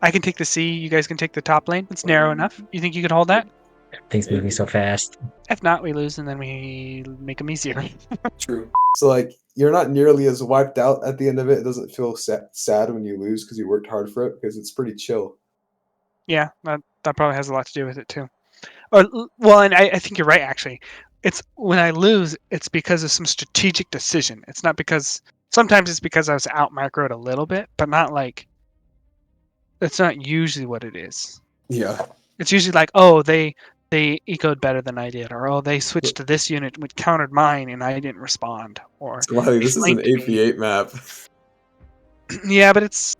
I can take the C. You guys can take the top lane. It's narrow enough. You think you could hold that? Things moving so fast. If not, we lose, and then we make them easier. True. So like you're not nearly as wiped out at the end of it. It doesn't feel sad when you lose because you worked hard for it because it's pretty chill. Yeah, that probably has a lot to do with it too. Well, and I think you're right. Actually, it's when I lose, it's because of some strategic decision. It's not because sometimes it's because I was out macroed a little bit, but not like that's not usually what it is. Yeah. It's usually like, oh, they ecoed better than I did, or oh, they switched to this unit which countered mine and I didn't respond, or Smiley, they this is an flanked me. 8v8 map. Yeah, but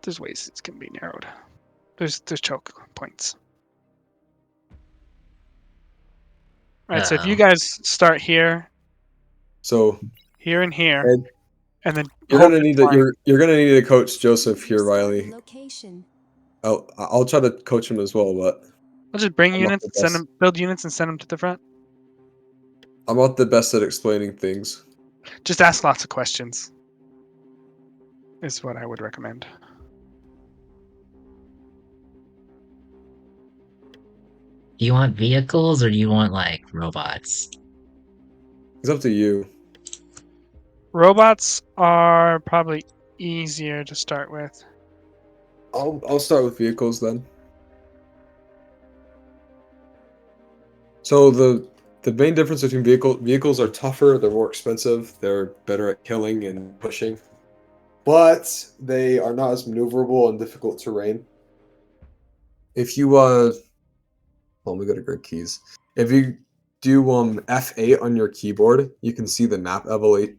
there's ways it can be narrowed. There's choke points. All right, so if you guys start here, So here and here, Ed, and then you're hold gonna this need to line. you're gonna need to coach Joseph here, Riley. Location. I'll try to coach him as well, but I'll just bring I'm not units the and send best. them, build units and send them to the front. I'm not the best at explaining things. Just ask lots of questions. Is what I would recommend. Do you want vehicles or do you want like robots? It's up to you. Robots are probably easier to start with. I'll start with vehicles then. So the main difference between vehicles are tougher, they're more expensive, they're better at killing and pushing, but they are not as maneuverable on difficult terrain. If you let me go to grid keys. If you do F8 on your keyboard, you can see the map elevation.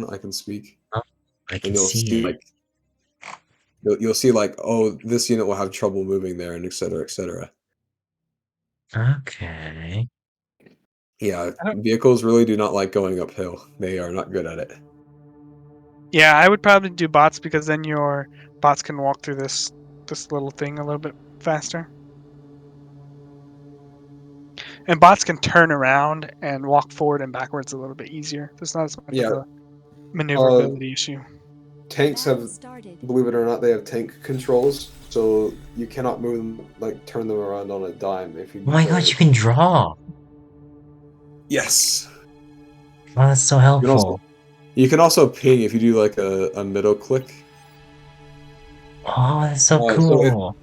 I can speak, Oh, I and can you'll see see it. like you'll see like, oh, this unit will have trouble moving there, and etc. etc. Okay. Yeah, I don't, vehicles really do not like going uphill. They are not good at it. yeah, I would probably do bots because then your bots can walk through this little thing a little bit faster. And bots can turn around and walk forward and backwards a little bit easier. There's not as much Yeah, of a maneuverability issue. tanks Battle have, started. believe it or not, they have tank controls, so you cannot move them, like turn them around on a dime if you Oh need my to. god, you can draw! Yes. Oh, that's so You helpful. can also ping if you do like a middle click. Oh, that's so So cool.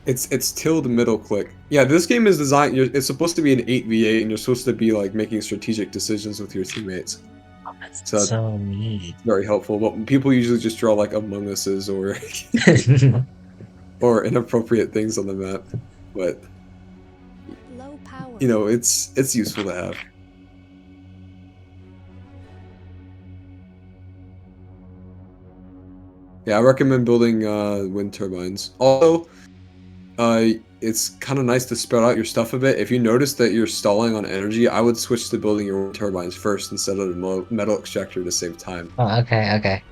it's tilde middle click. Yeah, this game is designed. It's supposed to be an 8v8, and you're supposed to be like making strategic decisions with your teammates. Oh, that's So it's so neat. very helpful. But people usually just draw like Among Us's or or inappropriate things on the map. But Low power. you know, it's useful to have. Yeah, I recommend building wind turbines. Also, it's kind of nice to spread out your stuff a bit. If you notice that you're stalling on energy, I would switch to building your wind turbines first instead of the metal extractor to save time. Oh, okay, okay.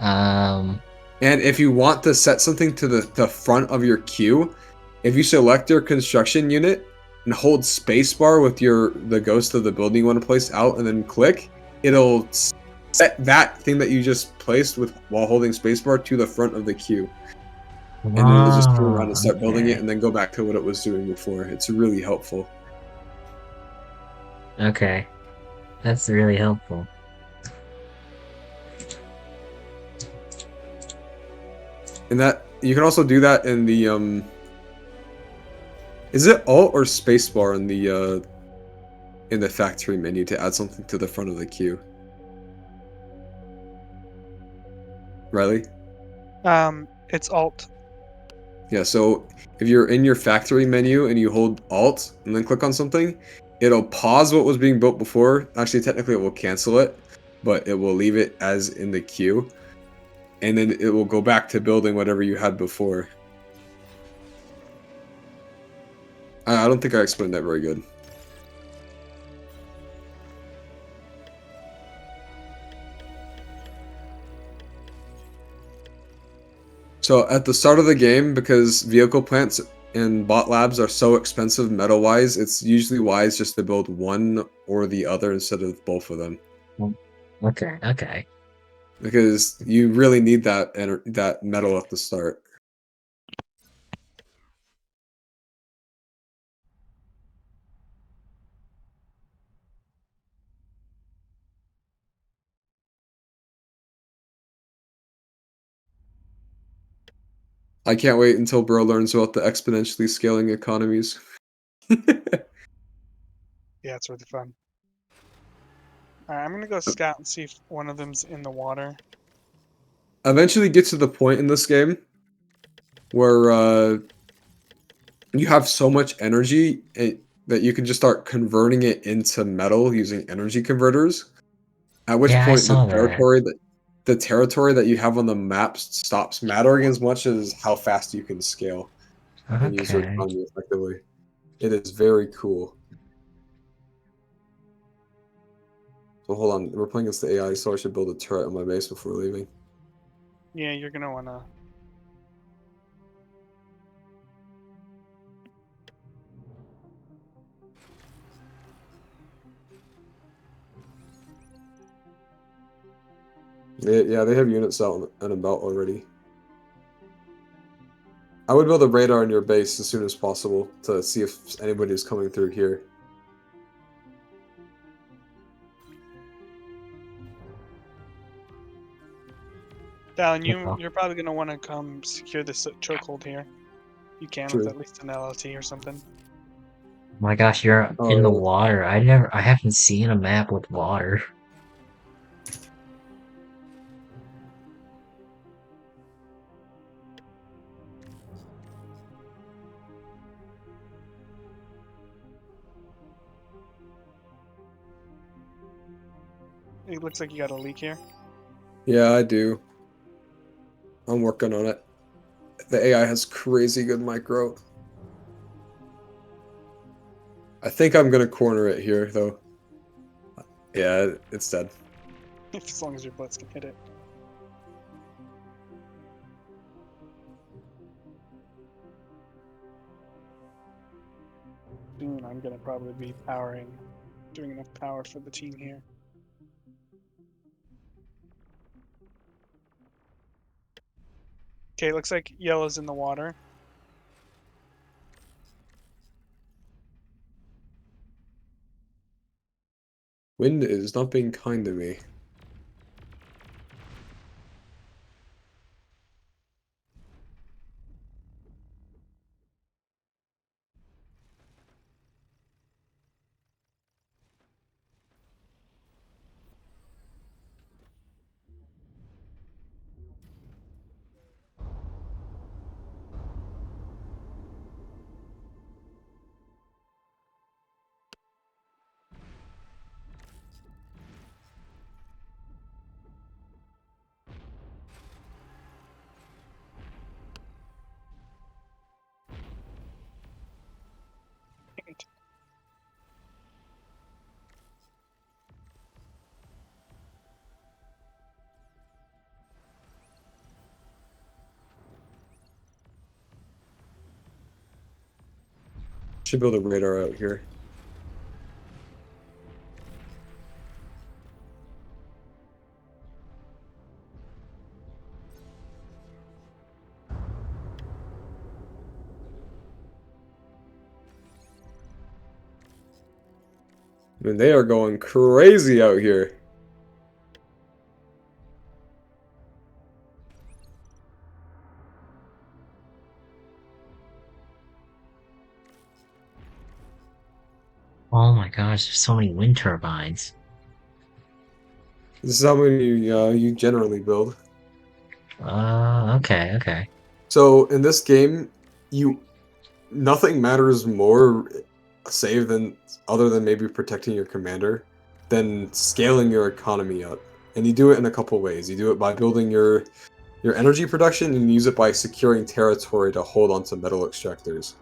And if you want to set something to the front of your queue, if you select your construction unit and hold spacebar with the ghost of the building you want to place out and then click, it'll set that thing that you just placed with while holding spacebar to the front of the queue. And then it'll just turn around and start building it okay. and then go back to what it was doing before. It's really helpful. Okay. That's really helpful. And that you can also do that in the is it Alt or spacebar in the factory menu to add something to the front of the queue? Riley? It's Alt. Yeah, so if you're in your factory menu and you hold Alt and then click on something, it'll pause what was being built before. Actually, technically it will cancel it, but it will leave it as in the queue. And then it will go back to building whatever you had before. I don't think I explained that very good. So at the start of the game, because vehicle plants and bot labs are so expensive metal-wise, it's usually wise just to build one or the other instead of both of them. Okay, okay. because you really need that metal at the start. I can't wait until Bro learns about the exponentially scaling economies. Yeah, it's really fun. Alright, I'm gonna go scout and see if one of them's in the water. Eventually get to the point in this game where you have so much energy that you can just start converting it into metal using energy converters. At which Yeah, I point saw that. the territory that you have on the map stops mattering as much as how fast you can scale and use your Okay. economy effectively. It is very cool. So hold on, we're playing against the AI, so I should build a turret on my base before leaving. Yeah, you're gonna wanna. Yeah, they have units out and about already. I would build a radar in your base as soon as possible to see if anybody's coming through here. Dallin, Oh you're probably gonna wanna come secure this chokehold here. You can with True. at least an LLT or something. my gosh, you're Oh, in the yeah. water. I haven't seen a map with water. It looks like you got a leak here. Yeah, I do. I'm working on it. The AI has crazy good micro. I think I'm gonna corner it here, though. Yeah, it's dead. As long as your bullets can hit it. Soon I'm gonna probably be doing enough power for the team here. Okay, looks like yellow's in the water. Wind is not being kind to me. Should build a radar out here. I mean, they are going crazy out here. Oh my gosh, there's so many wind turbines. This is how many you generally build. Okay, okay. So in this game, nothing matters more, save than other than maybe protecting your commander, than scaling your economy up. And you do it in a couple ways. You do it by building your energy production, and you use it by securing territory to hold onto metal extractors.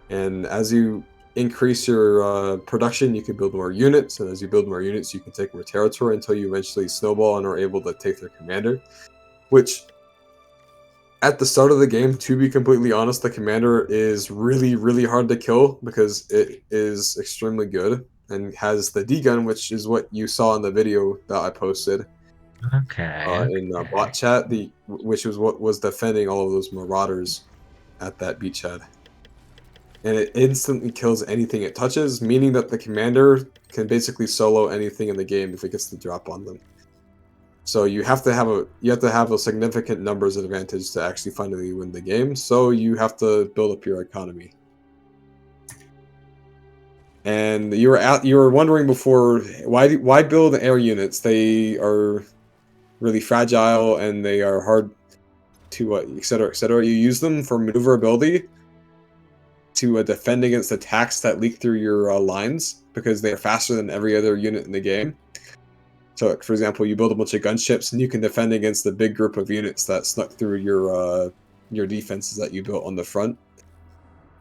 And as you increase your production, you can build more units, and as you build more units, you can take more territory until you eventually snowball and are able to take their commander. Which, at the start of the game, to be completely honest, the commander is really, really hard to kill because it is extremely good and has the D gun, which is what you saw in the video that I posted. Okay. in bot chat, which was what was defending all of those marauders at that beachhead. And it instantly kills anything it touches, meaning that the commander can basically solo anything in the game if it gets the drop on them. So you have to have a significant numbers advantage to actually finally win the game. So you have to build up your economy. And you were wondering before, why build air units? They are really fragile and they are hard to et cetera, et cetera. You use them for maneuverability to defend against attacks that leak through your lines because they are faster than every other unit in the game. So, for example, you build a bunch of gunships and you can defend against the big group of units that snuck through your defenses that you built on the front.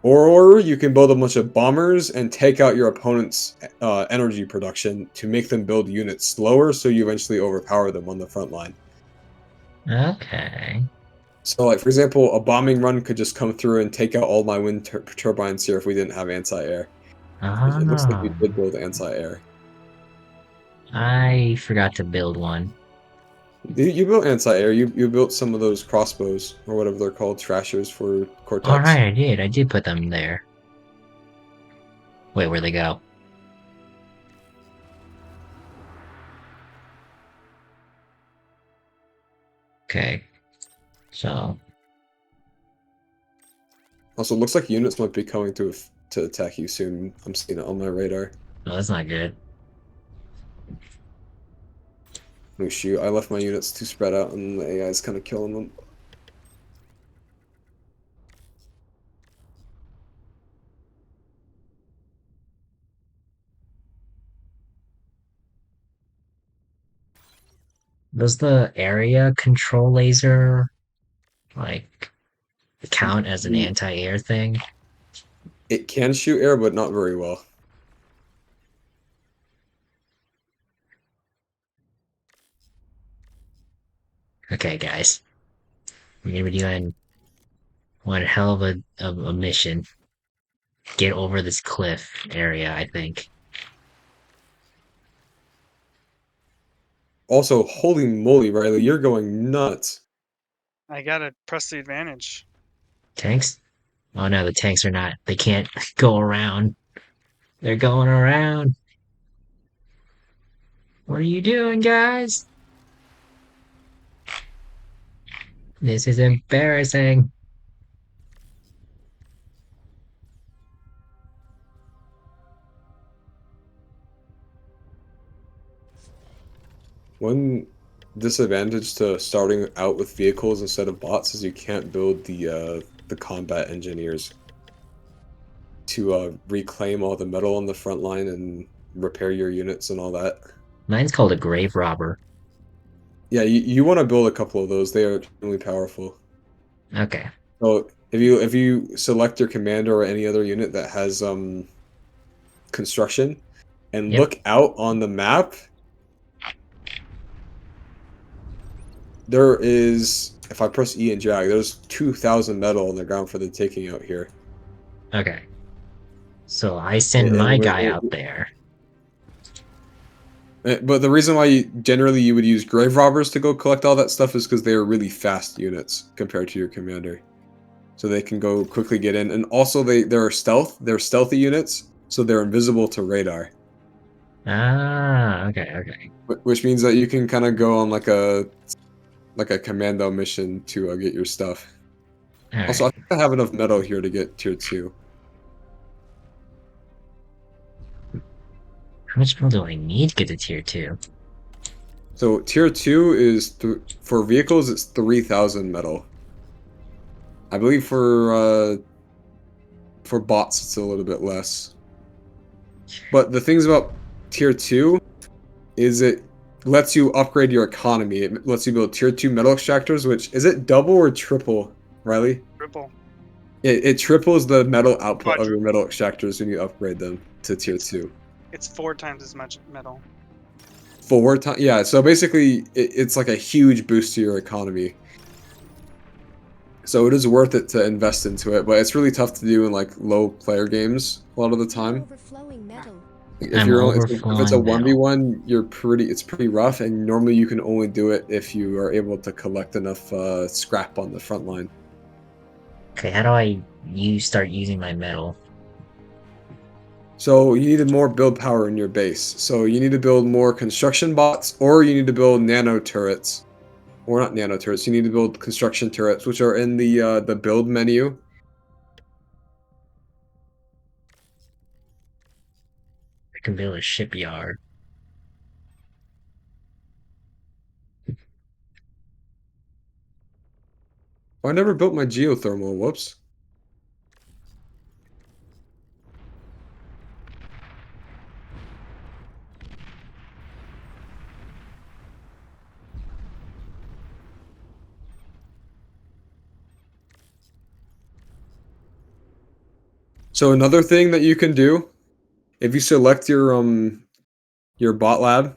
Or you can build a bunch of bombers and take out your opponent's energy production to make them build units slower, so you eventually overpower them on the front line. Okay. So, like, for example, a bombing run could just come through and take out all my wind turbines here if we didn't have anti-air. It looks like we Oh, did build anti-air. I forgot to build one. You built anti-air. You built some of those crossbows, or whatever they're called, trashers for Cortex. Alright, I did. I did put them there. Wait, where'd they go? Okay. So, Also, it looks like units might be coming to attack you soon. I'm seeing it on my radar. no, that's not good. Oh shoot, I left my units too spread out and the AI is kind of killing them. Does the area control laser, like, count as an anti-air thing? It can shoot air, but not very well. Okay, guys. We're gonna be doing one hell of a mission. Get over this cliff area, I think. Also, holy moly, Riley, you're going nuts. I gotta press the advantage. Tanks? Oh no, the tanks are not. They can't go around. They're going around. What are you doing, guys? This is embarrassing. One disadvantage to starting out with vehicles instead of bots is you can't build the combat engineers to reclaim all the metal on the front line and repair your units and all that. Mine's called a grave robber. Yeah, you want to build a couple of those. They are extremely powerful. Okay. So if you select your commander or any other unit that has construction and Yep. look out on the map, there is, if I press E and drag, there's 2,000 metal on the ground for the taking out here. Okay. So I send And my guy out there. but the reason why generally you would use grave robbers to go collect all that stuff is because they are really fast units compared to your commander, so they can go quickly get in. And also they're stealthy units, so they're invisible to radar. Ah, okay. Which means that you can kind of go on like a commando mission to get your stuff. All Also, I right. think I have enough metal here to get tier 2. How much metal do I need to get to tier 2? So tier 2 is for vehicles. It's 3,000 metal. I believe for bots it's a little bit less. But the things about tier 2 is it lets you upgrade your economy. It lets you build tier 2 metal extractors, which is it double or triple, Riley? Triple. It triples the metal output of your Quadruple. metal extractors when you upgrade them to tier 2. It's 4 times as much metal. 4 times, yeah. So basically, it's like a huge boost to your economy. So it is worth it to invest into it, but it's really tough to do in like low player games a lot of the time. Overflowing metal. If I'm you're only, if it's a overflowing metal. 1v1, it's pretty rough, and normally you can only do it if you are able to collect enough scrap on the front line. Okay, how do I start using my metal? So you need more build power in your base. So you need to build more construction bots, or you need to build nano turrets, or not nano turrets. You need to build construction turrets, which are in the build menu. I can build a shipyard. Oh, I never built my geothermal. Whoops. So another thing that you can do, if you select your bot lab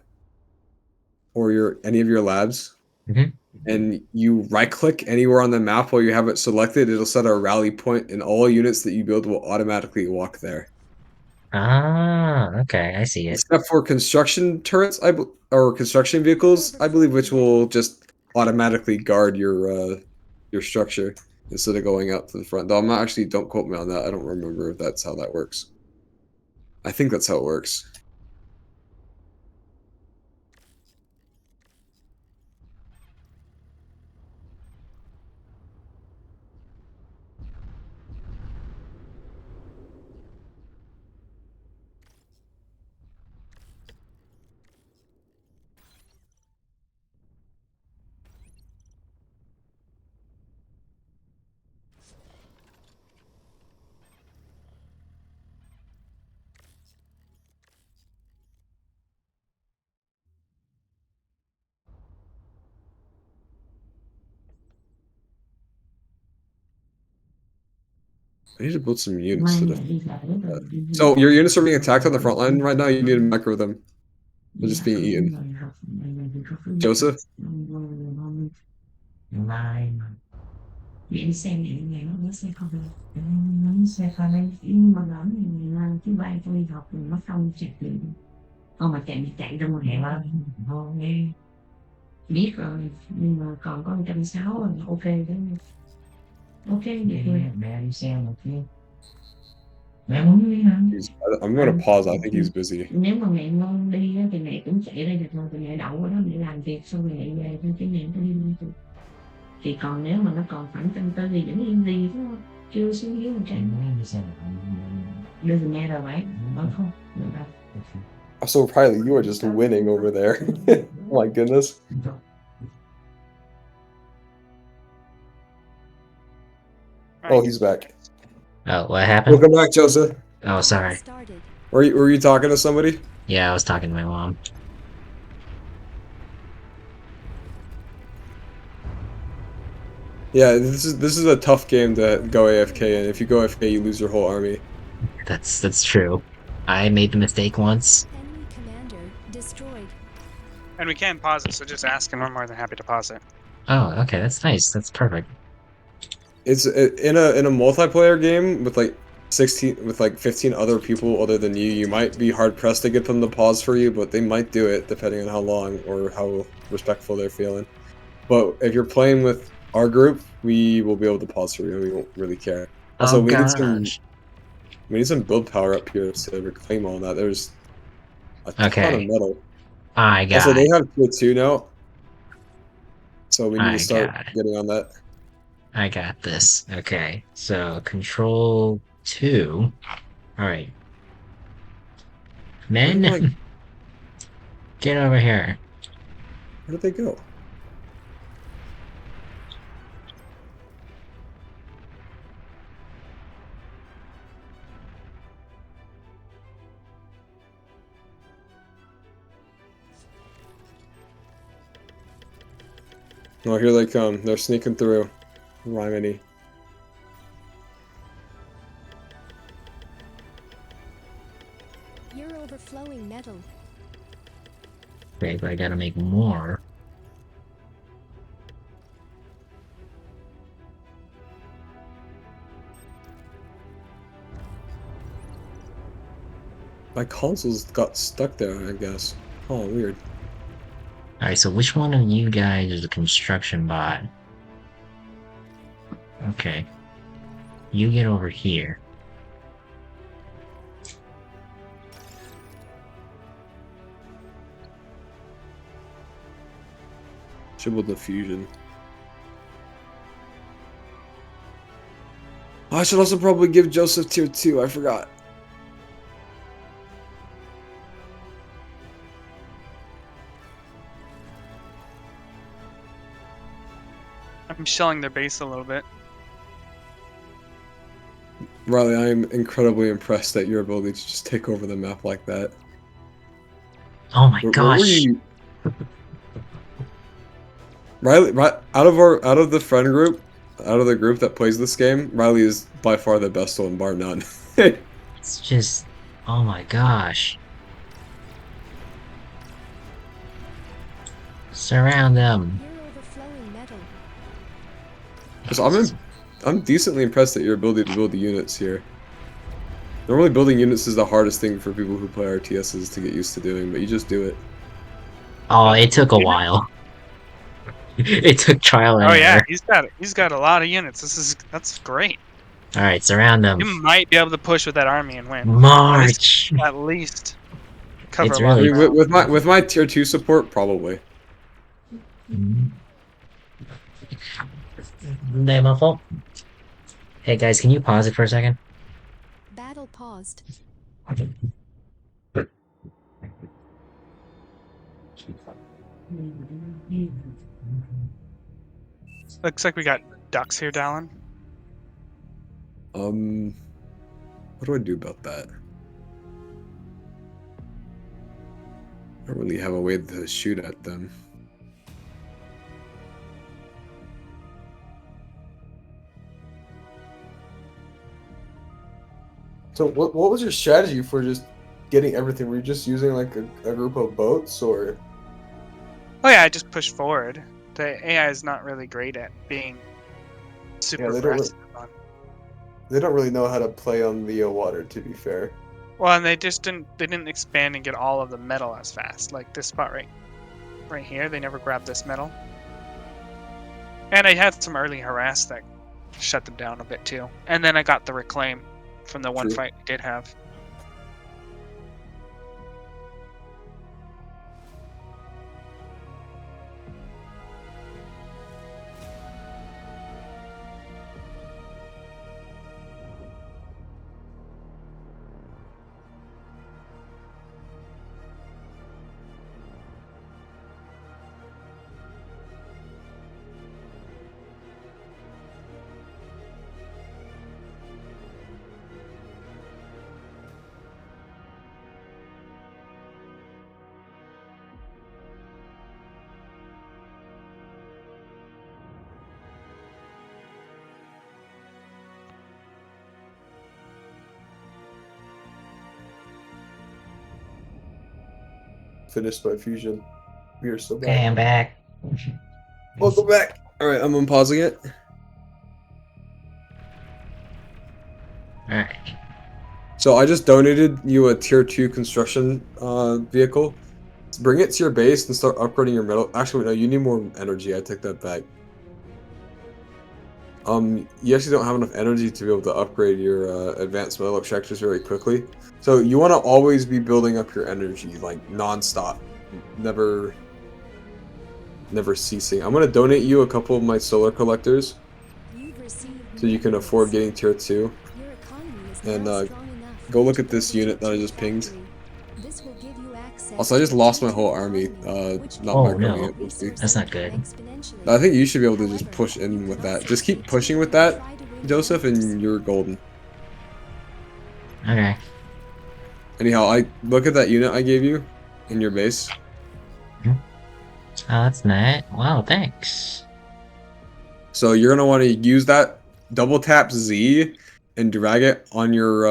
or your any of your labs, Mhm. and you right click anywhere on the map while you have it selected, it'll set a rally point, and all units that you build will automatically walk there. Ah, okay, I see it. Except for construction turrets, or construction vehicles, I believe, which will just automatically guard your structure instead of going out to the front. Though I'm not actually, don't quote me on that. I don't remember if that's how that works. I think that's how it works. I need to build some units to defend that. So your units are being attacked on the front line right now. You need to micro them. They're just being eaten. Joseph? Biển xe điện này nó sẽ không được. Nó sẽ phải lấy mà lỡ mình thứ ba tôi đi học thì nó không chặt điện. Không mà chạy ra ngoài hẹn là thôi nghe. Biết rồi, nhưng mà còn có 160 rồi, ok đó. Ok được rồi. Mẹ đi xe một kia. Mẹ muốn đi hả? I'm gonna pause. I think he's busy. Nếu mà mẹ ngon đi á, thì mẹ cũng chạy ra được rồi, thì mẹ đậu ở đó mẹ làm việc xong rồi mẹ về thôi chứ mẹ không đi luôn. Thì còn nếu mà nó còn khoảng trăm tư thì vẫn yên gì đúng không? Chưa xuống dưới 100. Doesn't matter, right? Không. Được đâu. So Riley, you are just winning over there. Oh my goodness. Oh, he's back. Oh, what happened? Welcome back, Joseph. Oh, sorry. Started. Were you talking to somebody? Yeah, I was talking to my mom. Yeah, this is a tough game to go AFK in. If you go AFK, you lose your whole army. That's true. I made the mistake once. Enemy commander destroyed. And we can pause it, so just ask, and we're more than happy to pause it. Oh, okay, that's nice. That's perfect. It's in a multiplayer game with like 15 other people other than you. You might be hard pressed to get them to pause for you, but they might do it depending on how long or how respectful they're feeling. But if you're playing with our group, we will be able to pause for you. We won't really care. Also, Oh we gosh. need some build power up here to reclaim all that. There's a ton of Okay. metal. I Also, got they it. have tier 2 now, so we need to I start got it. getting on that. I got this. Okay. So control 2. Alright. Where did Men, get over here. where did they go? Oh, here they come. They're sneaking through. Rhymany. You're overflowing metal. Okay, but I gotta make more. My consoles got stuck there, I guess. Oh, weird. Alright, so which one of you guys is a construction bot? Okay. You get over here. Triple diffusion. Oh, I should also probably give Joseph tier 2, I forgot. I'm shelling their base a little bit. Riley, I am incredibly impressed at your ability to just take over the map like that. Oh my Where were gosh! you? Riley, out of the friend group, out of the group that plays this game, Riley is by far the best one, bar none. It's just... Oh my gosh. Surround them. You're overflowing metal. So I'm decently impressed at your ability to build the units here. Normally building units is the hardest thing for people who play RTSs to get used to doing, but you just do it. Oh, it took a while. It took trial and Oh yeah, error. he's got a lot of units. That's great. Alright, surround them. You might be able to push with that army and win. March! At least cover It's a lot I really- of mean, ground. with my tier 2 support, probably. My fault. Hey guys, can you pause it for a second? Battle paused. Looks like we got ducks here, Dallin. What do I do about that? I don't really have a way to shoot at them. So what was your strategy for just getting everything? Were you just using like a group of boats or? Oh yeah, I just pushed forward. The AI is not really great at being super they don't aggressive. They don't really know how to play on the water, to be fair. Well, and they didn't expand and get all of the metal as fast. Like this spot right here, they never grabbed this metal. And I had some early harass that shut them down a bit too. And then I got the reclaim from the one True. fight we did have. Finished my fusion. We are so Okay, I'm back. Welcome back. All right, I'm unpausing it. Alright. So I just donated you a tier 2 construction vehicle. Bring it to your base and start upgrading your metal. Actually, no, you need more energy. I take that back. You actually don't have enough energy to be able to upgrade your advanced metal extractors very quickly. So you want to always be building up your energy, like non-stop, never ceasing. I'm gonna donate you a couple of my solar collectors, You've received so you can minerals. afford getting tier 2. Your economy is And, now strong enough go look to at this build a unit that I tier just 2 pinged. factory. This will give you access Also, I just to lost my tier whole 2 army, economy, which not Oh, microing no. it. We'll see. That's not good. exponentially. I think you should be able to just However, push you in with can that. also Just keep take pushing with tier 2 that, and try to win Joseph, wars. and you're golden. Okay. Anyhow, I look at that unit I gave you in your base. Oh, that's nice. Wow, thanks. So you're gonna want to use that, double tap Z and drag it on your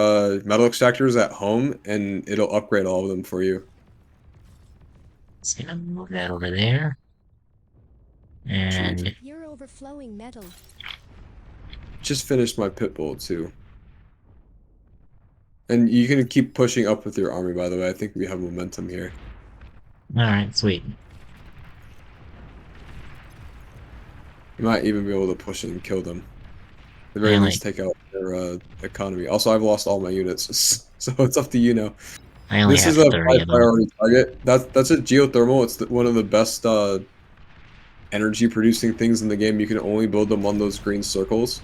metal extractors at home, and it'll upgrade all of them for you. Just gonna move that over there. And You're overflowing metal. Just finished my pit bull too. And you can keep pushing up with your army, by the way. I think we have momentum here. Alright, sweet. You might even be able to push and kill them. At the I very only, least, take out their economy. Also, I've lost all my units, so it's up to you now. I only This have is a 30 high of them. priority target. That's a geothermal. It's one of the best energy producing things in the game. You can only build them on those green circles.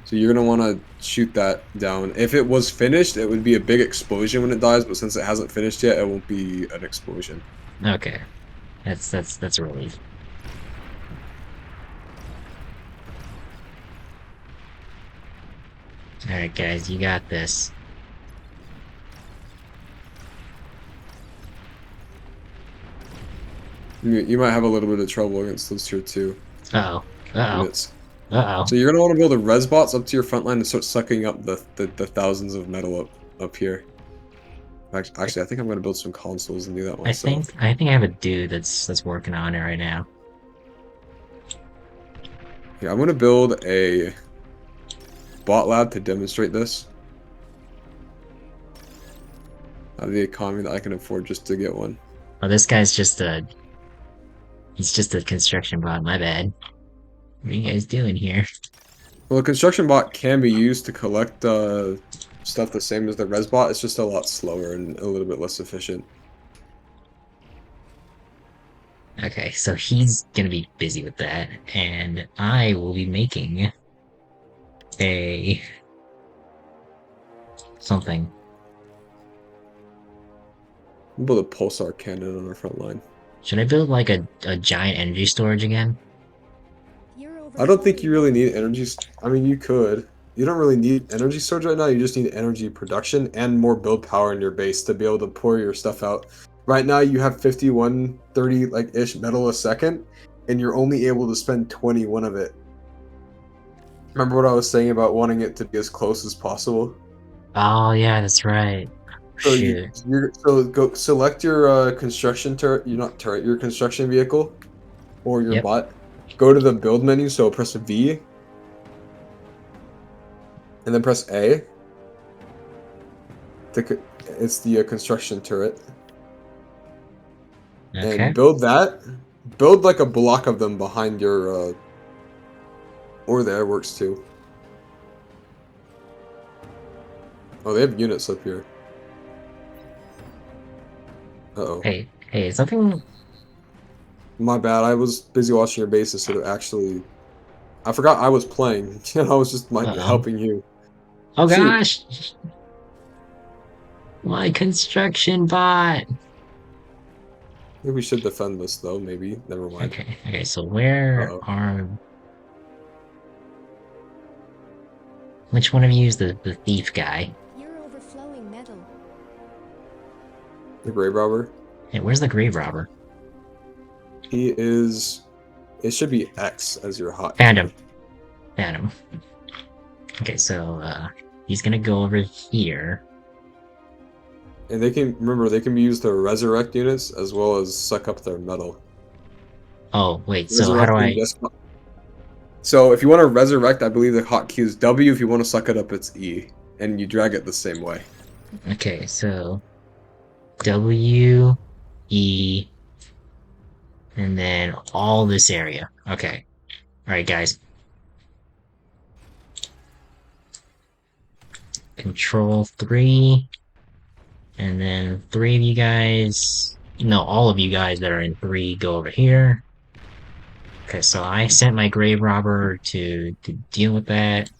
So you're gonna want to shoot that down. If it was finished, it would be a big explosion when it dies. But since it hasn't finished yet, it won't be an explosion. Okay. That's a relief. Alright guys, you got this. You might have a little bit of trouble against those tier 2 Uh-oh. Uh-oh. units. Uh-oh. So you're gonna want to build a res bots up to your front line and start sucking up the thousands of metal up here. Actually, I think I'm gonna build some consoles and do that myself. I think I have a dude that's working on it right now. Yeah, I'm gonna build a bot lab to demonstrate this. I have the economy that I can afford just to get one. Oh, this guy's just a... He's just a construction bot, my bad. What are you guys doing here? Well, the construction bot can be used to collect stuff the same as the res bot. It's just a lot slower and a little bit less efficient. Okay, so he's gonna be busy with that, and I will be making a... something. We'll build a pulsar cannon on our front line. Should I build like a giant energy storage again? You're I don't think you really overflowing. need energy. I mean, you could. You don't really need energy storage right now. You just need energy production and more build power in your base to be able to pour your stuff out. Right now, you have 51, 30 like ish metal a second, and you're only able to spend 21 of it. Remember what I was saying about wanting it to be as close as possible? Oh yeah, that's right. So Shoot. so go select your construction turret. You're not turret. Your construction vehicle or your Yep. bot. Go to the build menu. So press V and then press A. It's the construction turret. And Okay. build that. Build like a block of them behind your or there works too. Oh, they have units up here. Uh-oh. Hey, hey, something... My bad. I was busy watching your base instead of actually. I forgot I was playing. I was just Uh-oh. helping you. Oh Shoot. gosh! My construction bot! I think we should defend this though. Maybe. Never mind. Okay, okay, so where Uh-oh. are... Which one of you is the thief guy? You're overflowing metal. The grave robber. Hey, where's the grave robber? He is. It should be X as your hotkey. Found him. Found him. Okay, so, he's gonna go over here. And they can remember they can be used to resurrect units as well as suck up their metal. Oh, wait, so how do Resurrecting I... just. So if you want to resurrect, I believe the hotkey is W. If you want to suck it up, it's E, and you drag it the same way. Okay, so... W... E... And then all this area. Okay. Alright, guys. Control 3. And then 3 of you guys... No, all of you guys that are in 3 go over here. Okay, so I sent my grave robber to deal with that.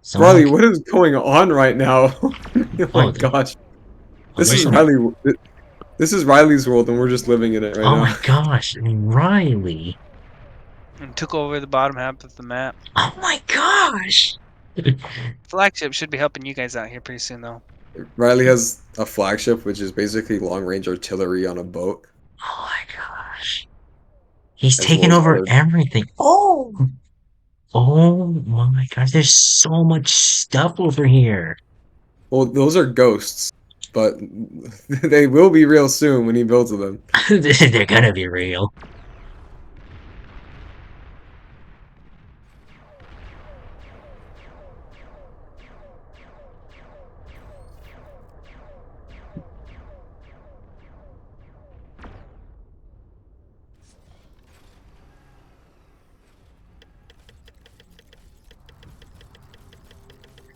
Someone... Riley, what is going on right now? Oh my Oh, gosh. oh, This there's is some... Riley. This is Riley's world, and we're just living in it right Oh now. my gosh, Riley! And took over the bottom half of the map. Oh my gosh! Flagship should be helping you guys out here pretty soon, though. Riley has a flagship, which is basically long-range artillery on a boat. Oh my gosh. He's As well taken as over other. everything. Oh! Oh my gosh, there's so much stuff over here. Well, those are ghosts, but they will be real soon when he builds them. They're gonna be real.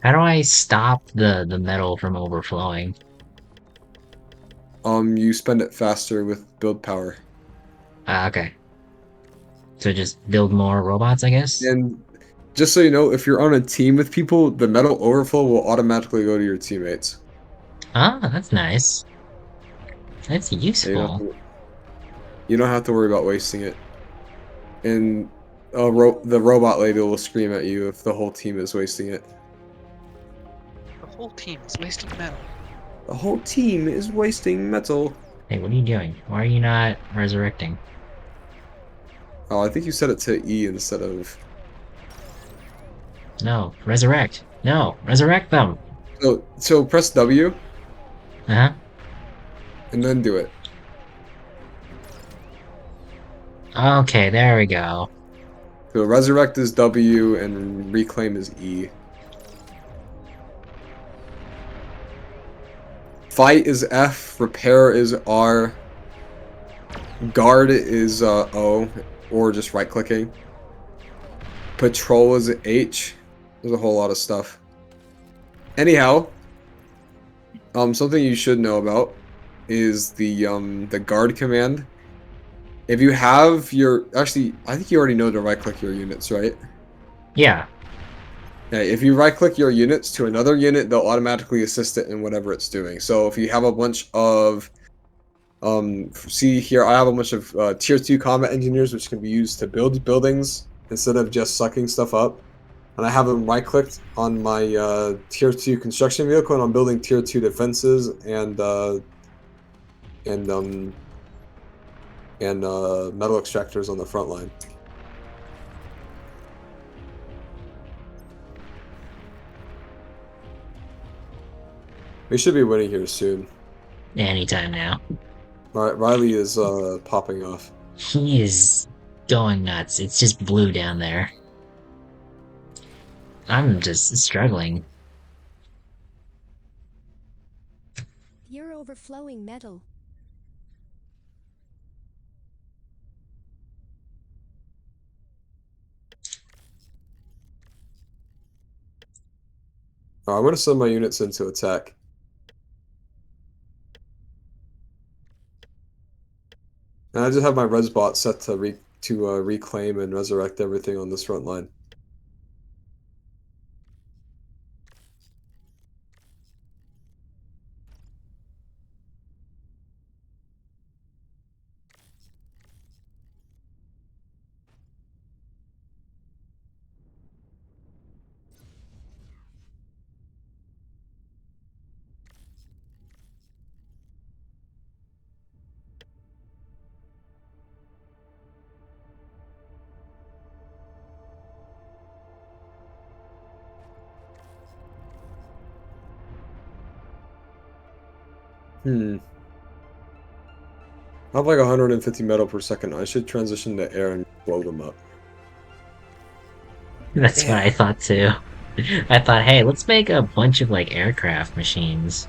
How do I stop the metal from overflowing? You spend it faster with build power. Okay. So just build more robots, I guess? And just so you know, if you're on a team with people, the metal overflow will automatically go to your teammates. Ah, that's nice. That's Yeah, useful. you don't have to worry about wasting it. And the robot lady will scream at you if the whole team is wasting it. The whole team is wasting metal. The whole team is wasting metal. Hey, what are you doing? Why are you not resurrecting? Oh, I think you set it to E instead of. No, resurrect. No, resurrect them. So press W Uh-huh. and then do it. Okay, there we go. So resurrect is W and reclaim is E. Fight is F, repair is R, guard is O, or just right clicking. Patrol is H. There's a whole lot of stuff. Anyhow, something you should know about is the guard command. If you have your actually, I think you already know to right click your units, right? Yeah. Yeah, if you right click your units to another unit, they'll automatically assist it in whatever it's doing. So if you have a bunch of see here, I have a bunch of tier 2 combat engineers which can be used to build buildings instead of just sucking stuff up. And I have them right clicked on my tier 2 construction vehicle, and I'm building tier 2 defenses and metal extractors on the front line. We should be winning here soon. Anytime now. Riley is popping off. He is going nuts. It's just blue down there. I'm just struggling. You're overflowing metal. I'm going to send my units in to attack. And I just have my res bot set to reclaim and resurrect everything on this front line. I have like 150 metal per second. I should transition to air and blow them up. That's what I thought too. I thought, hey, let's make a bunch of like aircraft machines.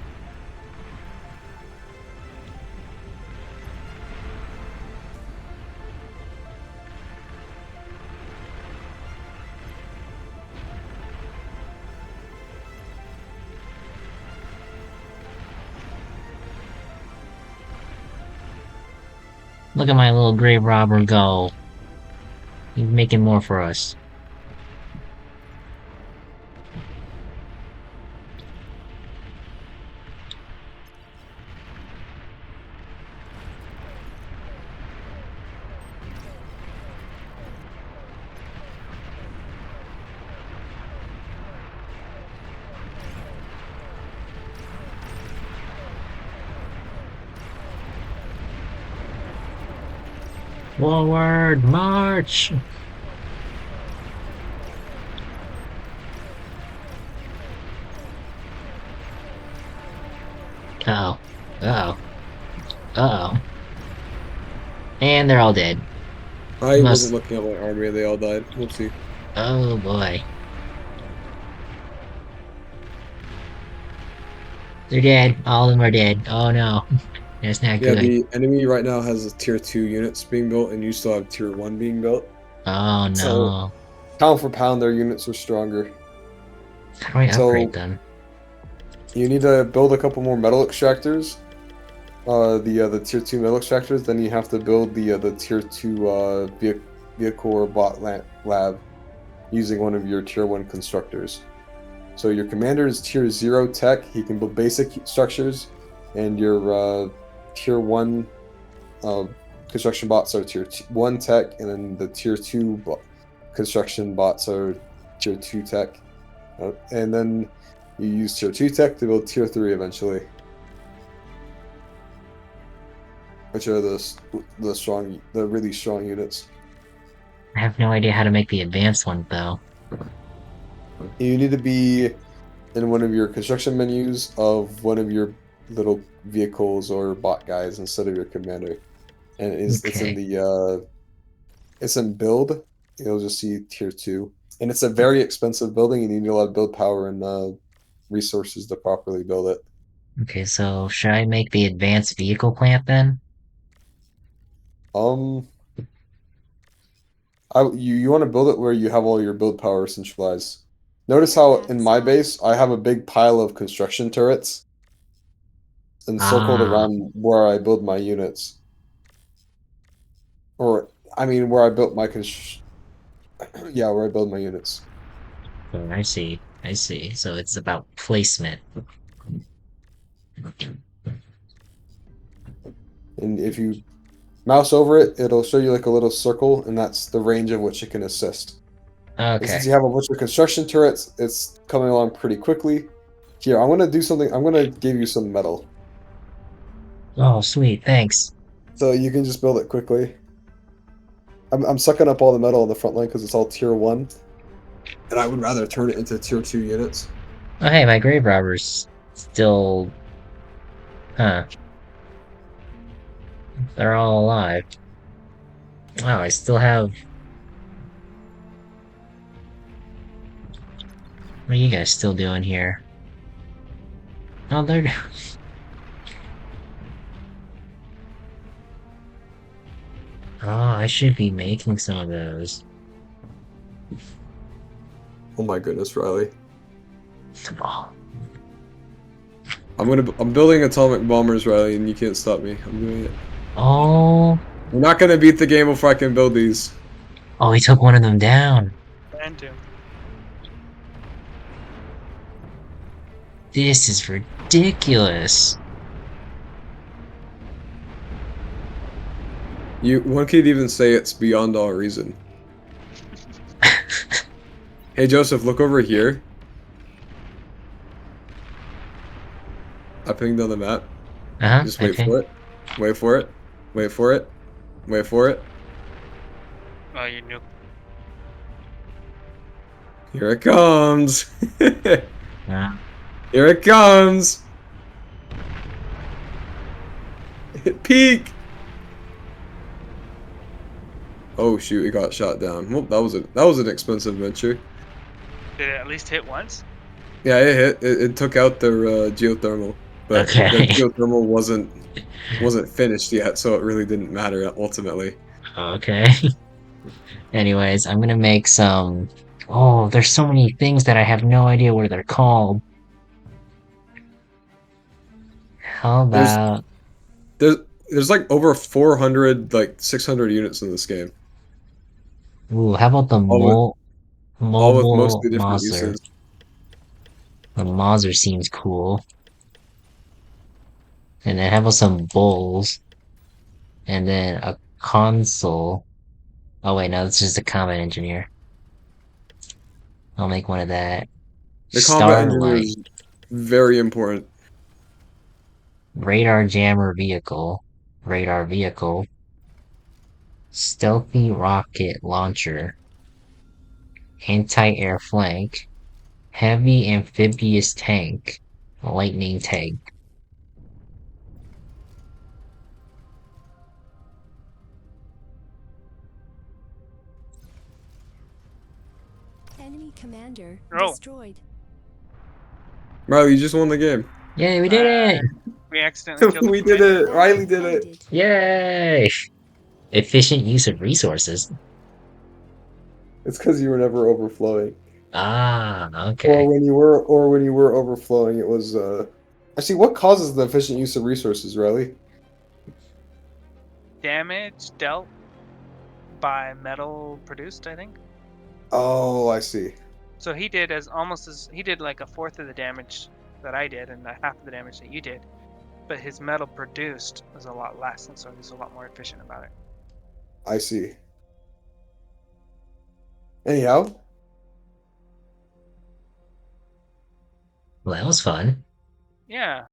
Look at my little grave robber go. He's making more for us. Forward march! Uh-oh. Uh-oh. Uh-oh. And they're all dead. I wasn't Must... looking at my army and they all died. Whoopsie. Oh, boy. They're dead. All of them are dead. Oh, no. That's not Yeah, good. the enemy right now has a tier 2 units being built, and you still have tier 1 being built. Oh, So, no. pound for pound, their units are stronger. How do I upgrade So, them? you need to build a couple more metal extractors. The tier 2 metal extractors. Then you have to build the tier 2 vehicle or bot lab using one of your tier 1 constructors. So your commander is tier 0 tech. He can build basic structures, and your tier 1 uh, construction bots are tier 1 tech, and then the tier 2 construction bots are tier 2 tech. And then you use tier 2 tech to build tier 3 eventually, which are the really strong units. I have no idea how to make the advanced one, though. You need to be in one of your construction menus of one of your little vehicles or bot guys instead of your commander. And it's in Okay. the it's in build. You'll just see tier 2. And it's a very expensive building. You need a lot of build power and resources to properly build it. Okay, so should I make the advanced vehicle plant then? Um you want to build it where you have all your build power centralized. Notice how in Aircraft my spotted. base I have a big pile of construction turrets encircled Ah, around where I build my units. Or I mean where I built my yeah, where I build my units. oh, I see. I see. So it's about placement. And if you mouse over it, it'll show you like a little circle, and that's the range of which it can assist. And Okay. since you have a bunch of construction turrets, it's coming along pretty quickly. Here, I'm gonna do something. I'm gonna give you some metal, Oh, sweet. Thanks. so you can just build it quickly. I'm sucking up all the metal on the front line because it's all tier 1, and I would rather turn it into tier 2 units. Oh, hey, my grave robbers still. Huh. They're all alive. Wow, I still have. What are you guys still doing here? Oh, they're. Oh, I should be making some of those. Oh my goodness, Riley! Oh, I'm building atomic bombers, Riley, and you can't stop me. I'm doing it. oh, We're not gonna beat the game before I can build these. oh, he took one of them down. And two. This is ridiculous. One could even say it's beyond all reason. Hey Joseph, look over here. I pinged on the map. Uh-huh, Just wait okay. for it. Wait for it. Wait for it. Wait for it. Oh, you knew. Here it comes. Uh, Here it comes. Peek. Oh shoot, it got shot down. Well, that was an expensive venture. Did it at least hit once? Yeah, it hit. It took out their geothermal, but their okay. geothermal wasn't finished yet, so it really didn't matter ultimately. Okay. Anyways, I'm gonna make some. Oh, there's so many things that I have no idea what they're called. How There's about. there's there's like over 400 like 600 units in this game, Ooh, how about the all with mobile mostly different Mauser? uses. The Mauser seems cool. And then how about some bulls? And then a console. Oh wait, no, that's just a combat engineer. I'll make one of that. The combat engineer Starlight. is very important. Radar jammer vehicle. Radar vehicle. Stealthy rocket launcher. Anti-air flank. Heavy amphibious tank. Lightning tank. Enemy commander Oh. destroyed. Riley, you just won the game. Yay, we did it! We accidentally killed We the did commander. it. Riley did it. Ended. Yay! Efficient use of resources. It's because you were never overflowing. Ah, Or okay. when you were overflowing, it was actually what causes the efficient use of resources, Riley? Damage dealt by metal produced, I think. Oh, I see. So he did he did like a fourth of the damage that I did and a half of the damage that you did. But his metal produced was a lot less, and so he's a lot more efficient about it. I see. Anyhow, Well, that was fun. Yeah.